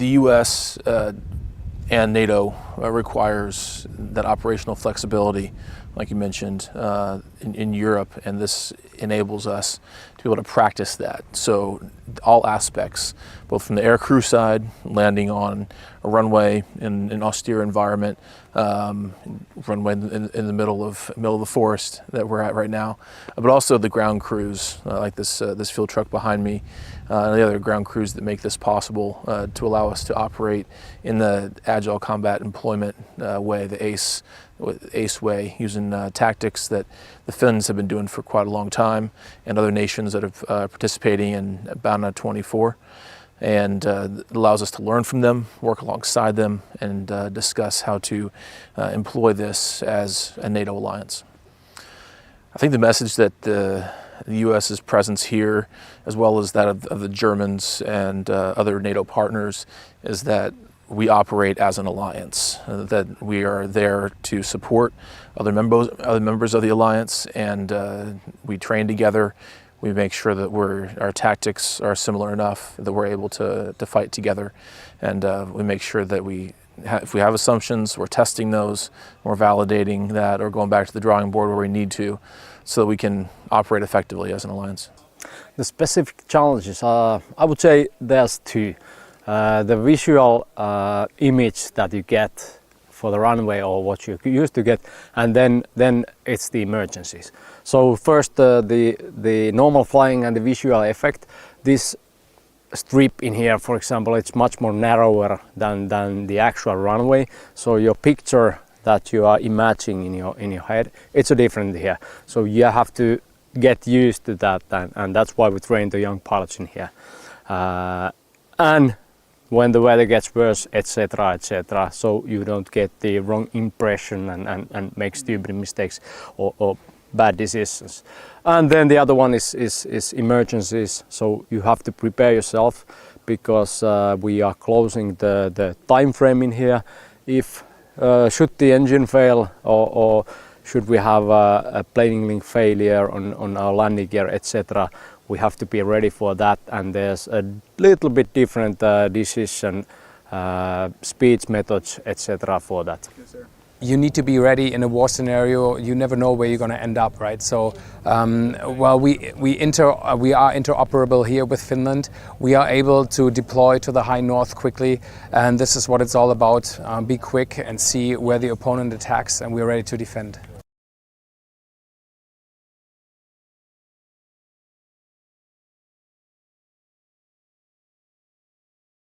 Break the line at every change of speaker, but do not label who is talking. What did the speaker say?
U.S. And NATO requires that operational flexibility, like you mentioned, in Europe, and this enables us to be able to practice that. So all aspects, both from the air crew side, landing on a runway in an austere environment, runway in the middle of the forest that we're at right now, but also the ground crews like this field truck behind me, and the other ground crews that make this possible to allow us to operate in the agile combat employment way, the ACE way, using tactics that the Finns have been doing for quite a long time, and other nations that are participating in Baana 24. And it allows us to learn from them, work alongside them, and discuss how to employ this as a NATO alliance. I think the message that the U.S.'s presence here, as well as that of the Germans and other NATO partners, is that we operate as an alliance, that we are there to support other members of the alliance, and we train together. We make sure that our tactics are similar enough that we're able to fight together, and we make sure that if we have assumptions, we're testing those, we're validating that, or going back to the drawing board where we need to, so that we can operate effectively as an alliance.
The specific challenges, I would say there's two. The visual image that you get for the runway, or what you used to get, and then it's the emergencies. So first the normal flying and the visual effect. This strip in here, for example, it's much more narrower than the actual runway. So your picture that you are imagining in your head, it's a different here. So you have to get used to that, and that's why we train the young pilots in here. And when the weather gets worse, etc., so you don't get the wrong impression and make stupid mistakes or bad decisions. And then the other one is emergencies. So you have to prepare yourself, because we are closing the time frame in here. If should the engine fail, or should we have a planing link failure on our landing gear, etc., we have to be ready for that, and there's a little bit different decision, speech methods, etc. for that.
Yes, sir. You need to be ready in a war scenario. You never know where you're going to end up, right? So, while we are interoperable here with Finland, we are able to deploy to the high north quickly, and this is what it's all about. Be quick and see where the opponent attacks, and we're ready to defend.